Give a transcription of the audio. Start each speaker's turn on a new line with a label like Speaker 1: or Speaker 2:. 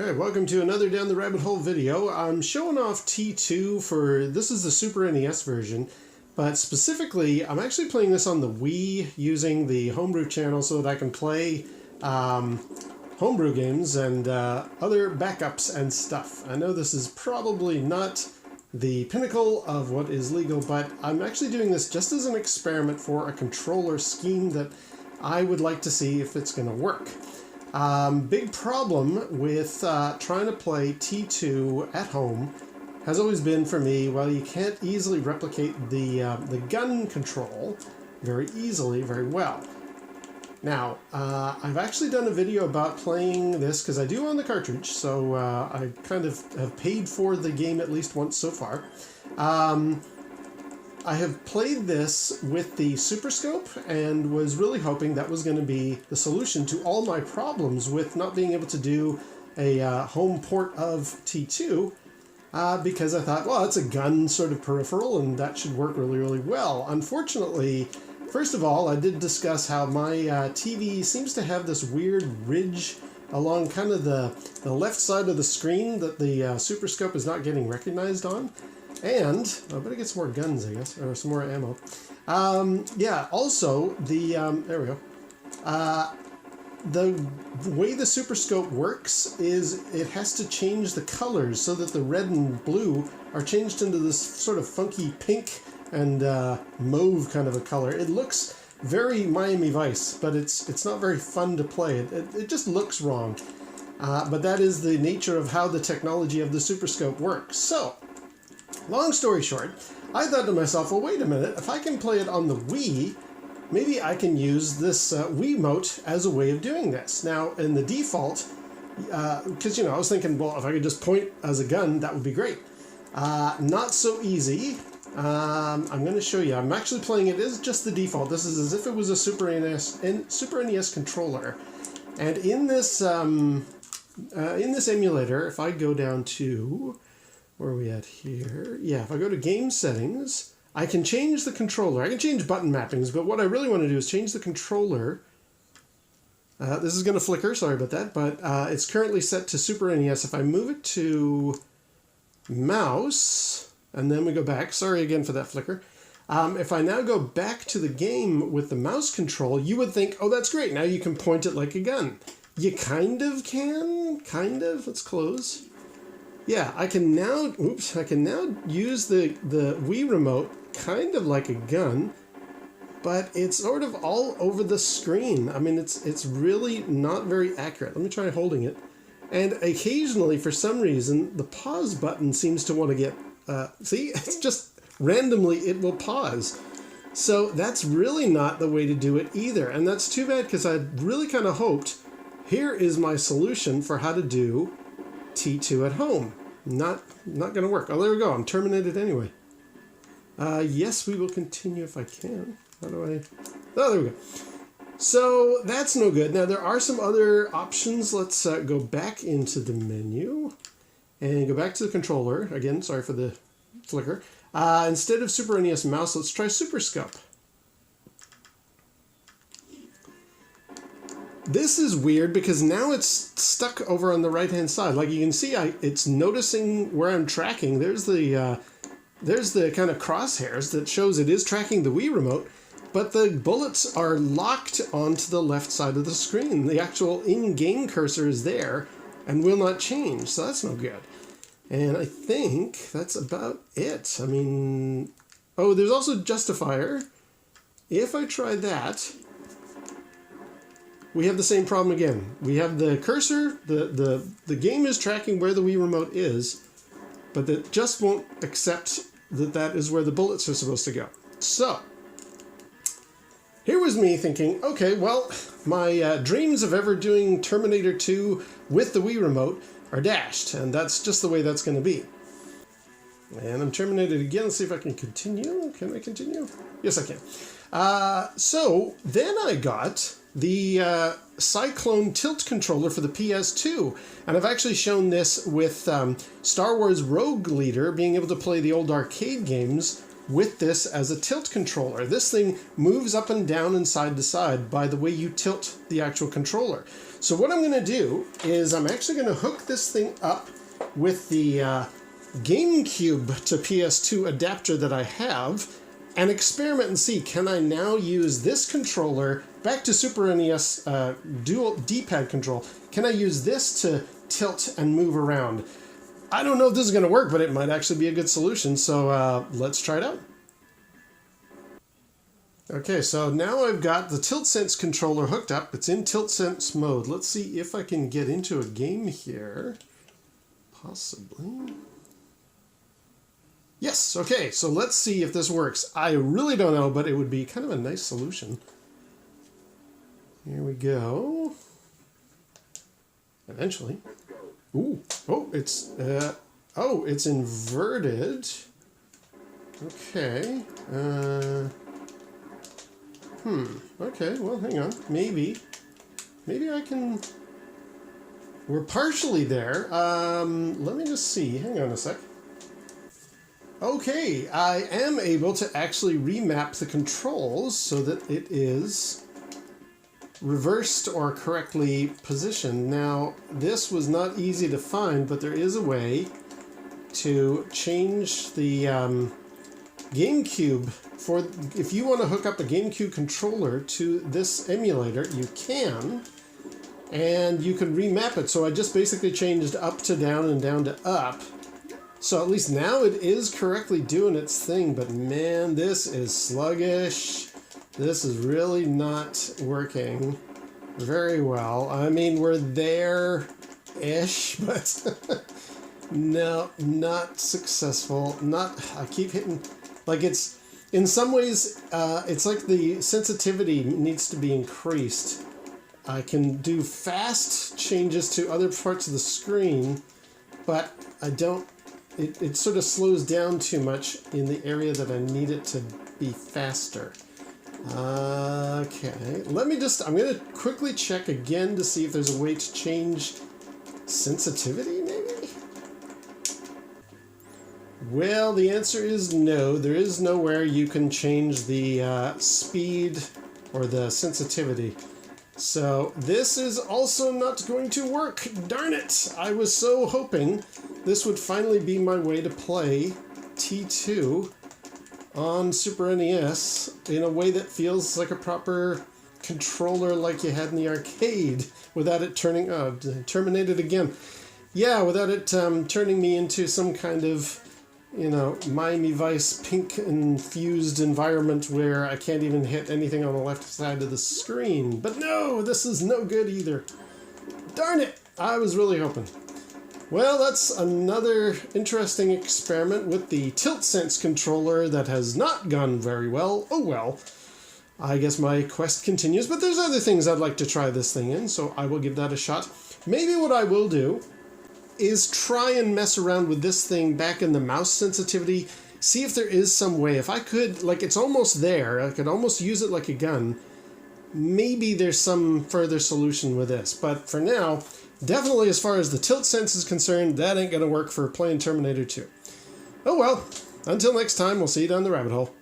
Speaker 1: Alright, welcome to another Down the Rabbit Hole video. I'm showing off T2 for, this is the Super NES version, but specifically I'm actually playing this on the Wii using the homebrew channel so that I can play homebrew games and other backups and stuff. I know this is probably not the pinnacle of what is legal, but I'm actually doing this just as an experiment for a controller scheme that I would like to see if it's going to work. Big problem with trying to play T2 at home has always been for me, well, you can't easily replicate the gun control very easily, very well. Now, I've actually done a video about playing this because I do own the cartridge, so I kind of have paid for the game at least once so far. I have played this with the Super Scope and was really hoping that was going to be the solution to all my problems with not being able to do a home port of T2 because I thought, well, it's a gun sort of peripheral and that should work really, really well. Unfortunately, first of all, I did discuss how my TV seems to have this weird ridge along kind of the left side of the screen that the Super Scope is not getting recognized on. And I better get some more guns, I guess, or some more ammo. Yeah, also, there we go. The way the Super Scope works is it has to change the colors so that the red and blue are changed into this sort of funky pink and mauve kind of a color. It looks very Miami Vice, but it's not very fun to play. It just looks wrong. But that is the nature of how the technology of the Super Scope works. So, long story short, I thought to myself, well, wait a minute, if I can play it on the Wii, maybe I can use this Wiimote as a way of doing this. Now, in the default, because, I was thinking, well, if I could just point as a gun, that would be great. Not so easy. I'm going to show you. I'm actually playing it as just the default. This is as if it was a Super NES controller. And in this emulator, if I go down to... where are we at here? Yeah, if I go to game settings, I can change the controller. I can change button mappings, but what I really want to do is change the controller. This is going to flicker, sorry about that, but it's currently set to Super NES. If I move it to mouse, and then we go back, sorry again for that flicker. If I now go back to the game with the mouse control, you would think, oh, that's great, now you can point it like a gun. You kind of can, kind of. Let's close. Yeah, I can now use the Wii remote kind of like a gun, but it's sort of all over the screen. I mean, it's really not very accurate. Let me try holding it. And occasionally, for some reason, the pause button seems to want to get... see? It's just randomly it will pause. So that's really not the way to do it either. And that's too bad because I really kind of hoped, here is my solution for how to do T2 at home. Not going to work. Oh, there we go. I'm terminated anyway. Yes, we will continue if I can. How do I... oh, there we go. So that's no good. Now, there are some other options. Let's go back into the menu and go back to the controller. Again, sorry for the flicker. Instead of Super NES mouse, let's try Super Scope. This is weird because now it's stuck over on the right-hand side. Like you can see, it's noticing where I'm tracking. There's the kind of crosshairs that shows it is tracking the Wii remote, but the bullets are locked onto the left side of the screen. The actual in-game cursor is there and will not change, so that's no good. And I think that's about it. I mean, oh, there's also Justifier. If I try that... we have the same problem again. We have the cursor, the game is tracking where the Wii remote is, but it just won't accept that that is where the bullets are supposed to go. So, here was me thinking, okay, well, my dreams of ever doing Terminator 2 with the Wii remote are dashed, and that's just the way that's going to be. And I'm terminated again. Let's see if I can continue. Can I continue? Yes, I can. So, then I got the Psyclone Tilt controller for the PS2. And I've actually shown this with Star Wars Rogue Leader, being able to play the old arcade games with this as a tilt controller. This thing moves up and down and side to side by the way you tilt the actual controller. So what I'm going to do is I'm actually going to hook this thing up with the GameCube to PS2 adapter that I have and experiment and see, can I now use this controller back to Super NES dual D-pad control? Can I use this to tilt and move around? I don't know if this is going to work, but it might actually be a good solution, so let's try it out. Okay, so now I've got the Tiltsense controller hooked up. It's in Tiltsense mode. Let's see if I can get into a game here. Possibly. Yes, okay, so let's see if this works. I really don't know, but it would be kind of a nice solution. Here we go. Eventually. Ooh, it's inverted. Okay. Okay, well, hang on. Maybe I can... We're partially there. Let me just see. Hang on a sec. Okay, I am able to actually remap the controls so that it is reversed or correctly positioned. Now, this was not easy to find, but there is a way to change the GameCube for, if you want to hook up a GameCube controller to this emulator, you can, and you can remap it. So I just basically changed up to down and down to up. So at least now it is correctly doing its thing, but man, this is sluggish. This is really not working very well. I mean, we're there-ish, but no, not successful. I keep hitting, like it's, in some ways, it's like the sensitivity needs to be increased. I can do fast changes to other parts of the screen, but I don't, it sort of slows down too much in the area that I need it to be faster. Okay, I'm going to quickly check again to see if there's a way to change sensitivity, maybe? Well, the answer is no. There is nowhere you can change the speed or the sensitivity. So this is also not going to work. Darn it! I was so hoping this would finally be my way to play T2 on Super NES in a way that feels like a proper controller like you had in the arcade without it turning... Oh, terminated again. Yeah, without it turning me into some kind of, you know, Miami Vice pink-infused environment where I can't even hit anything on the left side of the screen. But no, this is no good either. Darn it! I was really hoping. Well, that's another interesting experiment with the Tiltsense controller that has not gone very well. Oh well. I guess my quest continues, but there's other things I'd like to try this thing in, so I will give that a shot. Maybe what I will do is try and mess around with this thing back in the mouse sensitivity, see if there is some way. If I could, like, it's almost there, I could almost use it like a gun. Maybe there's some further solution with this, but for now, definitely as far as the Tiltsense is concerned, that ain't gonna work for playing Terminator 2. Oh well, until next time, we'll see you down the rabbit hole.